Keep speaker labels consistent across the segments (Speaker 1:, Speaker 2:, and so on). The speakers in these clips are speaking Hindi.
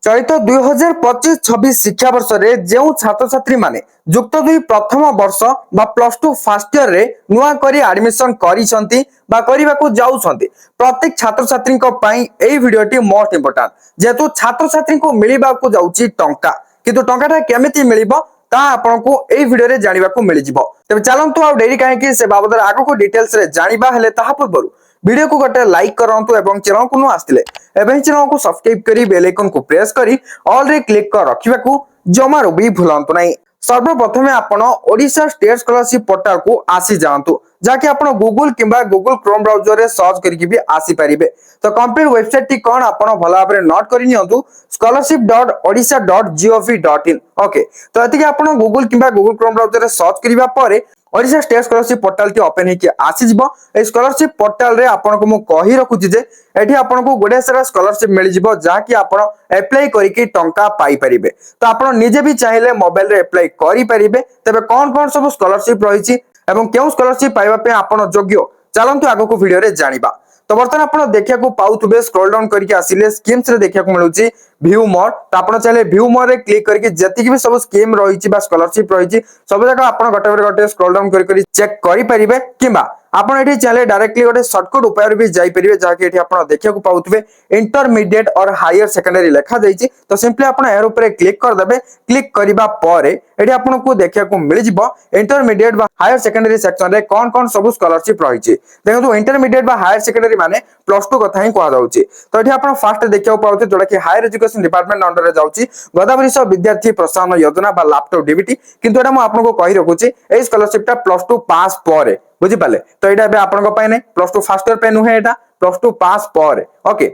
Speaker 1: चलित 2025-26 शिक्षावर्ष में जो छात्र छात्री माने जुक्त दुई प्रथम वर्ष बा प्लस टू फर्स्ट इयर रे नुआ करी एडमिशन करिसंती बा करिबाकू जाउछंती प्रत्येक छात्र छात्री को पई एई वीडियोटी मोस्ट इंपोर्टेंट जेतु छात्र छात्री को मिलिबाकू जाउची टंका किंतु टंकाटा केमिति मिलिबो ता आपनको एई वीडियो रे जानिबाकू मिलि जिवो। तबे चलंतु आ डेरी काहे कि से बाबद आगो को डिटेल्स रे जानिबा हेले ताहा पूर्वरु वीडियो को गोटे लाइक करंतु एवं चैनल को नु आस्तिले एवं चैनल को सब्सक्राइब करी बेल आइकन को प्रेस करी ऑल रे क्लिक कर रखिबाकू जमारो भी भूलंतु नाही। सर्वप्रथमे आपण ओडिशा स्टेट स्कॉलरशिप पोर्टल को आसी जांतु जाके आपण गूगल किंबा गूगल क्रोम ब्राउजर रे सर्च करके भी आसी परिबे। तो कंप्लीट वेबसाइट टी कोन आपण भला भाबरे नोट करि नियंतु scholarship.odisha.gov.in। ओके तो एति के आपण गूगल किंबा गूगल क्रोम ब्राउजर रे सर्च करिबा परे ओडिशा स्टेट स्कॉलरशिप पोर्टल टी ओपन हेकि आसी जिवो। ए स्कॉलरशिप पोर्टल रे आपण को मु कहि रखुची जे एठी आपण को गोडे सारा स्कॉलरशिप मिलि जिवो जा कि आपण अप्लाई करिकि टंका पाई परिबे। तो आपण निजे भी चाहिले मोबाइल रे अप्लाई करि परिबे। तबे कोन सब स्कॉलरशिप रहिछि एवं केउ स्कॉलरशिप पाइबा पे आपण योग्य चलंतु आगो को वीडियो रे जानिबा। तो बर्तमान आपण देखिया को पाउथबे स्क्रॉल डाउन करके आसिले स्कीम्स रे देखिया को मिलुची व्यू मोर। तो आपण चाहे व्यू मोर रे क्लिक करके जति भी सब स्कीम रहिछि बा स्कॉलरशिप रहिछि सब जगह आपण गोटे स्क्रॉल डाउन करि चेक करि परिबे किबा आपण एठी चाहे डायरेक्टली गोटे शॉर्टकट उपाय रे भी जाई परिबे जाके एठी आपण देखिया को पाउथबे इंटरमीडिएट और हायर सेकेंडरी लिखा जाईछि। तो सिंपली आपण एयर ऊपर क्लिक कर देबे। क्लिक करिबा परे एठी आपण को देखिया को मिलि जिवो इंटरमीडिएट बा हायर सेकेंडरी सेक्शन रे कोन सब स्कॉलरशिप रहिछि। देखो इंटरमीडिएट बा हायर सेकेंडरी माने प्लस टू कथा ही कहा जाउछि। तो एठी आपण फर्स्ट देखिया पाउथे जोडा कि हायर एजुकेशन डिपार्टमेंट अंडर रे जाउछि गोदावरी विद्यार्थी प्रोत्साहन योजना बा लैपटॉप डीबीटी किंतु एटा म आपनको कहि रखुछि ए स्कॉलरशिप टा प्लस टू पास परे बुझी पाले। तो एटा बे आपनको पाए नै प्लस टू फर्स्ट इयर पे नुहे एटा प्लस टू पास परे। ओके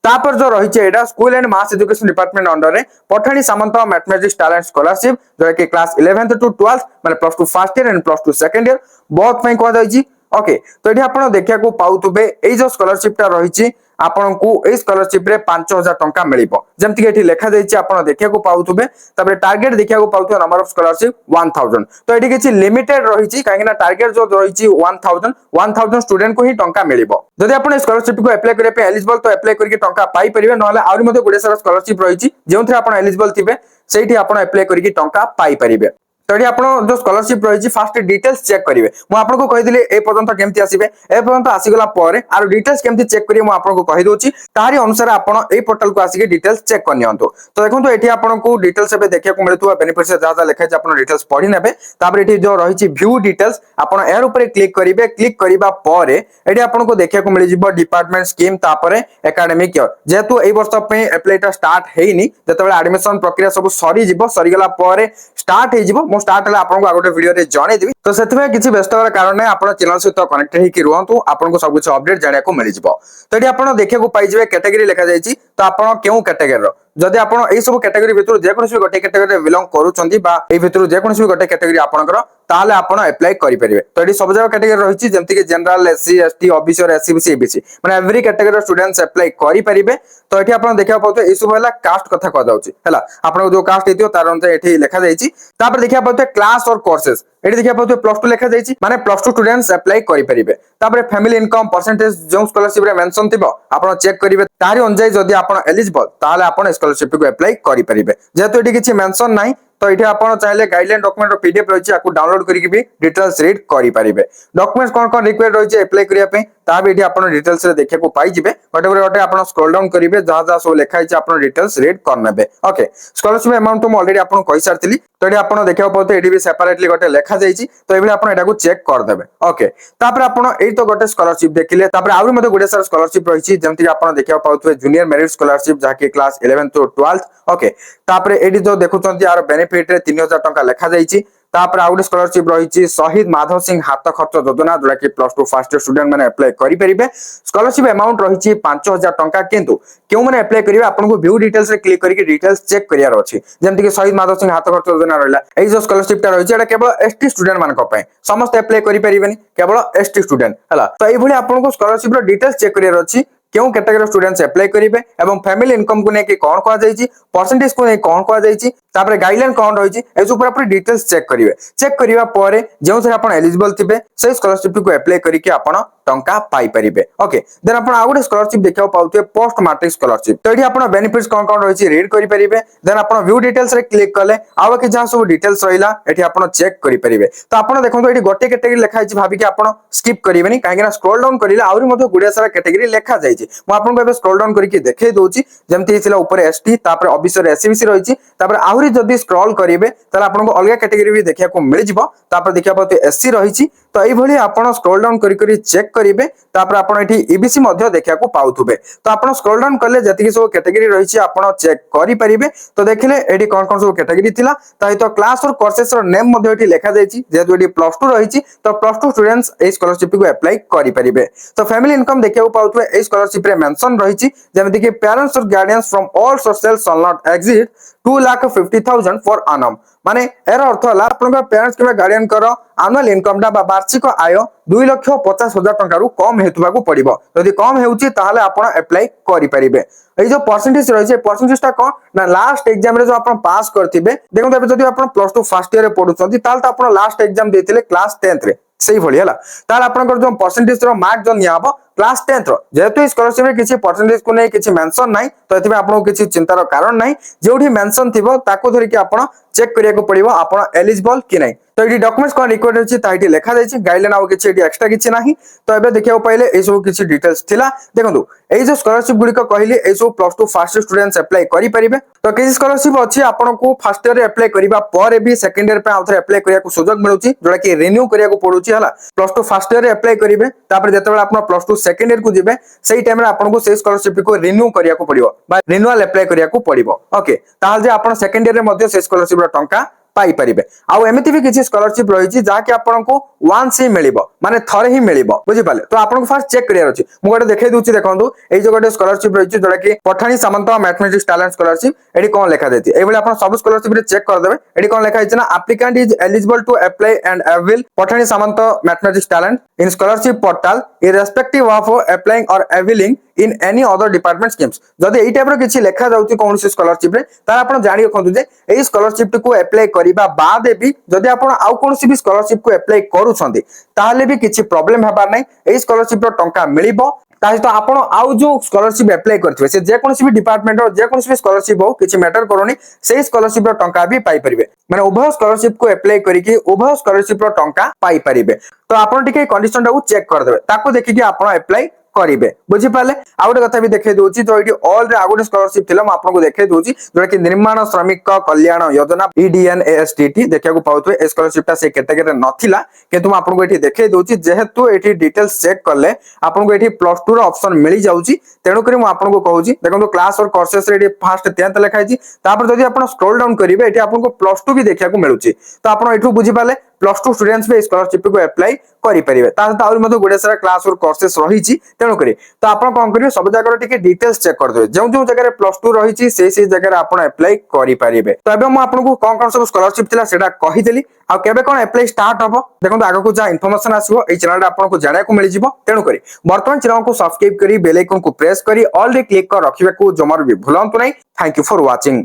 Speaker 1: तापर जो रही है school and mass education department under रे पठाणी सामंत मैथमेटिक्स टैलेंट स्कॉलरशिप जो कि क्लास 11th टू 12th माने plus two first year and plus two second year बहुत पई कह जाईची। ओके तो एठी आपण देखिया को पाउतबे एई जो स्कॉलरशिप ता रहिची आपण को ए स्कॉलरशिप रे 5000 टंका मिलिबो जेमति एठी लेखा जाईची आपण देखिया को पाउतबे। तबरे टारगेट देखिया को पाउतो नंबर ऑफ स्कॉलरशिप 1000। तो एठी किछि लिमिटेड रहिची काहे ना टारगेट जो रहिची 1000 स्टूडेंट को ही टंका मिलिबो। जदि आपण स्कॉलरशिप को अप्लाई करे पे एलिजिबल तो अप्लाई करके टंका पाई परिबे नहले आउरी मध्ये गुडे सारा स्कॉलरशिप रहिची जेउथरे आपण एलिजिबल थिबे सेठी आपण अप्लाई करके टंका पाई परिबे। तो ये आपण जो स्कॉलरशिप रही फास्ट डिटेल्स चेक करेंगे मु आपको कही ए पर्यंत केमती आसीबे ए पर्यंत आसीगला परे आरो डिटेल्स केमती चेक करिए मु आपको कहि दोची तारी अनुसार आपण ए पोर्टल को आसीके डिटेल्स चेक कर नियंतो। तो देखंतु एठी आपनको डिटेल्स एबे देखिया को मिलतुवा बेनिफिट्स जा लेखा छै आपण डिटेल्स पढि नेबे। तापर एठी जो रही व्यू डिटेल्स आपण एयर ऊपर क्लिक करिवे। क्लिक करिबा परे एठी आपनको देखिया को मिलि जिवो डिपार्टमेंट स्कीम तापर एकेडमिक ईयर जेतु ए वर्ष पे अप्लाईटा स्टार्ट हेइनी जेतेबेले एडमिशन प्रक्रिया सब सरी जिवो सरी गला परे स्टार्ट हे जिवो स्टार्ट है आपको आगोटे वीडियो रे जणे देबी। तो सेथमे किछि व्यस्त होर कारण नै आपण चैनल सहित कनेक्ट हे कि रहंतु आपनको सब कुछ अपडेट जानिया को मिलि जिवो। तो एठी आपण देखिया को पाइ जिवे कैटेगरी लिखा जायछि। तो आपण केउ कैटेगरी रो जदि आपण एई सब कैटेगरी भितर जे कोनसी गोटे कैटेगरी रे बिलोंग करूचंती बा एई भितर जे कोनसी गोटे कैटेगरी आपनकर ताले आपण अप्लाई करि परिबे। तो एठी सब जगह कैटेगरी रहिछि जेमति कि जनरल एससी एसटी ओबीसी और एससी बीसी माने एवरी कैटेगरी स्टूडेंट्स अप्लाई करि परिबे। तो एठी आपण देखिया पाउते ए सब हला कास्ट कथा कह जाउछि हला आपण जो कास्ट हेतियो तार अनुसार एठी लिखा जायछि। तापर देखिया पाउते क्लास और कोर्सेस एठी देखिया पाउते प्लस टू लिखा जायछि माने प्लस टू स्टूडेंट्स अप्लाई करि परिबे। तापर फैमिली इनकम परसेंटेज जो स्कॉलरशिप रे मेंशन थिबो आपण चेक करिवे तारी अनुसार जदि आपण एलिजिबल ताले आपण स्कॉलरशिप को अप्लाई करि परिबे। जेतु एठी किछि मेंशन नाही तो ये आपन चाहे गाइडलाइन डॉक्यूमेंट पीडीएफ रही है डाउनलोड करके भी डिटेल्स रीड करि परिबे। डॉक्यूमेंट्स कोन रिक्वायर्ड रही है अप्लाई करिया पे ता भी एठी आपन डिटेल्स रे देखिया को पाई जिवे गोटे गोटे आपन स्क्रॉल डाउन करिवे जहा जहा सब लिखा है आपन डिटेल्स रीड करनेबे। ओके स्कॉलरशिप अमाउंट तो म ऑलरेडी आपन कहि सारथिली। तो एठी आपन देखिया पाउते एठी भी सेपरेटली गोटे लिखा जाईची तो एबे आपन एटा को चेक कर देबे। ओके तापर आपन एई तो गोटे स्कॉलरशिप देखिले तापर आउरी मते गोटे सारा स्कॉलरशिप रहिची जेमति आपन देखिया पाउतबे जूनियर मेरिट स्कॉलरशिप जाके class 11th to 12th। Okay तापर एठी जो देखुचंती यार बेनिफिट रे 3000 टंका लिखा जाईची। तापर आउट स्कॉलरशिप रही शहीद माधव सिंह हाथ खर्च योजना जोड़ा कि plus two first year student मैंने अप्लाई करेंगे। स्कॉलरशिप अमाउंट रही 5000 टंका किंतु क्यों मैंने अप्लाई करेंगे आपको व्यू डिटेल्स रे क्लिक करके डिटेल्स चेक करियार अछि जेमति कि शहीद माधव सिंह हाथ खर्च योजना रहला एई जो स्कॉलरशिप ता रही केवल एसटी स्टूडेंट मानक पय समस्त अप्लाई करि परिबेनी केवल एसटी स्टूडेंट हला। तो एई भली आपको स्कॉलरशिप रो डिटेल्स चेक करियार अछि क्यों कैटेगरी स्टूडेंट्स अप्लाई करेंगे एवं फैमिली इनकम को लेके कौन कहा जायछि परसेंटेज को लेके कौन कहा जायछि तापर गाइडलाइन कौन रही है पूरा डिटेल्स चेक करेंगे चेक करने जो थे आप एलिजिबल थे से स्कॉलरशिप को अप्लाई करके आप टंका पाई परिबे ओके देन आपण आ गुटे स्कॉलरशिप देखा पाउते पोस्ट मैट्रिक स्कॉलरशिप तो एठी आपण बेनिफिट्स कौन रही रीड करि परिबे देन आपण व्यू डिटेल्स रे क्लिक कले आउ कि जहां सब डिटेल्स रहिला एठी आपण चेक करि परिबे तो आपण देखंतु एठी गोटे कैटेगरी लिखा है भाबी कि आपण स्किप करिवेनी काहे ना स्क्रॉल डाउन करिला आउरी मध्ये गुडिया सारा कैटेगरी लिखा जाई छी म आपण को एबे स्क्रॉल डाउन करके देखै दोची जेमति हिसला ऊपर एसटी तापर ऑफिसर एससीबीसी रही छी तापर आउरी जदी स्क्रॉल करिवे ताले आपण को अलगा कैटेगरी भी देखिया को मिल जिवो तापर देखिया पाउते एससी रही छी तो एई भली आपण स्क्रॉल डाउन करि चेक करिवे तापर आपण एठी ईबीसी मध्ये देखिया को पाउथुबे तो आपण स्क्रॉल डाउन करले जति सब कैटेगरी रही छी आपण चेक करि परिबे तो देखिले एठी कोन सब कैटेगरी थिला ताहि तो क्लास और कोर्सेस रो नेम मध्ये एठी लिखा जाई छी जेतु एठी +2 रही छी तो +2 स्टूडेंट्स ए स्कॉलरशिप को अप्लाई करि परिबे तो फैमिली इनकम देखिया को पाउथुबे ए स्कॉलरशिप रे मेंशन रही छी जेमति कि पेरेंट्स और guardians from all sources shall not exceed 2,50,000 for annum माने एरो अर्थ हला आपन पेरेंट्स के गार्डियन करो एनुअल इनकम डा वार्षिक आय 2,50,000 टंका रु कम हेतुबा को पड़िबो यदि कम हेउची ताहाले आपण अप्लाई करि परिबे ए जो परसेंटेज रही है परसेंटेज टा कोन ना लास्ट एग्जाम रे जो आपण पास करथिबे देखो तबे जदि आपण +2 फर्स्ट ईयर रे पढुछंती ताल त आपण लास्ट एग्जाम देथिले क्लास 10th रे सही भली हला ताल आपण जो परसेंटेज रो मार्क जो नियाबो क्लास 10th रो जेतु स्कॉलरशिप रे किछि परसेंटेज को नै किछि मेंशन नै तो एथिबे आपण किछि चिंतार कारण नै जेउठी मेंशन थिबो ताको धरि कि आपण चेक करिया को पड़िबो आपण एलिजिबल कि नै तो ये डॉक्यूमेंट्स कोन रिक्वायर्ड अछि ताइटी लिखा जाय छि गाइडलाइन आउ किछि एटी एक्स्ट्रा किछि नाही तो एबे देखियो पहिले ए सब किछि डिटेल्स थिला देखंतु ए जो स्कॉलरशिप गुडी को कहली ए सब +2 फर्स्ट स्टूडेंट्स अप्लाई करि परिबे तो किछि स्कॉलरशिप अछि आपण को फर्स्ट ईयर रे अप्लाई करिबा पर भी सेकंड ईयर पे आउथरे अप्लाई करिया को सुযোগ मिलुछि जोडा कि रिन्यू करिया को पडुछि हला +2 फर्स्ट ईयर रे अप्लाई करिबे तापर जेतेबेला आपण +2 सेकंड ईयर को जिबे सेही टाइम रे आपण को से स्कॉलरशिप को रिन्यू करिया को पड़िबो बा रिन्यूअल अप्लाई करिया को पड़िबो ओके ताहाल जे आपण सेकंड ईयर रे मध्ये से स्कॉलरशिप रो टंका पाई परिबे आउ एमिति भी किछि स्कॉलरशिप रही छि जाके आपन को वंस ही मिलिबो माने थरे ही मिलिबो बुझि पाले तो आपन को फर्स्ट चेक करिया अछि मु गोटे देखै दुछि देखंतु एई जो गोटे स्कॉलरशिप रही छि जोडा कि Pathani Samanta mathematics talent scholarship AD कोन लिखा देति एई भली आपन सब स्कॉलरशिप रे चेक कर देबे एडी कोन लिखा छि ना applicant is eligible to apply and avail Pathani Samanta mathematics talent in scholarship portal irrespective of applying और availing in any other department schemes जदि एई टाइप रो किछि लेखा जाउति कोनसी स्कॉलरशिप रे ता आपण जानि रखंतु जे एई स्कॉलरशिप को अप्लाई करिबा बाद भी जदि आपण आउ कोनसी भी स्कॉलरशिप को अप्लाई करूछंती ताले भी किछि प्रॉब्लम हेबार नै एई स्कॉलरशिप रो टंका मिलिबो ताहि तो आपण आउ जो स्कॉलरशिप अप्लाई करथिबे से जे कोनसी भी डिपार्टमेंट रो जे कोनसी भी स्कॉलरशिप हो किछि मैटर करोनी सेही स्कॉलरशिप रो टंका भी पाई परिबे माने उभय स्कॉलरशिप को अप्लाई करिकि उभय स्कॉलरशिप रो टंका पाई परिबे तो आपण टिके कंडीशन टा को चेक कर देबे ताको देखि कि आपण अप्लाई करिवे बुझि पाले आ गोटे कथा भी देखे दोची तो एटी ऑल रे आ गोटे स्कॉलरशिप थिला म आपन को देखे दोची जोटा कि निर्माण श्रमिक कल्याण योजना EDNASTT देखिया को पाउथवे ए स्कॉलरशिप ता से कैटेगरी नथिला किंतु म आपन को एटी देखे दोची जेहेतु एटी डिटेल्स चेक करले आपन को एटी +2 रो ऑप्शन मिली जाउची तेनु करी म आपन को कहूची देखंतु क्लास और कोर्सेस रे एटी फर्स्ट 10th लिखाई छी तापर जदी आपन स्क्रॉल डाउन करिवे एटी आपन को +2 भी देखिया को मिलुची तो आपन एठु बुझि पाले +2 स्टूडेंट्स पे स्कॉलरशिप को अप्लाई करि परिबे ता आउर मधे गुडे सारा क्लास और कोर्सेस रही छी तेनु करी तो आपन कोन करिवे सब जगह टिके डिटेल्स चेक कर देबे जो जगह रे +2 रही छी से जगह रे आपन अप्लाई करि परिबे तो एबे म आपन को कोन सब स्कॉलरशिप थिला सेटा कहि देली आ केबे कोन अप्लाई स्टार्ट हबो देखंतु आगो को जा इंफॉर्मेशन आसीबो ए चैनल रे आपन को जाने को मिलि जिवो तेनु करी वर्तमान चैनल को सब्सक्राइब करी बेल आइकन को प्रेस करी ऑल रे क्लिक कर रखिबे को जमार भी भूलंतु नै थैंक यू फॉर वाचिंग।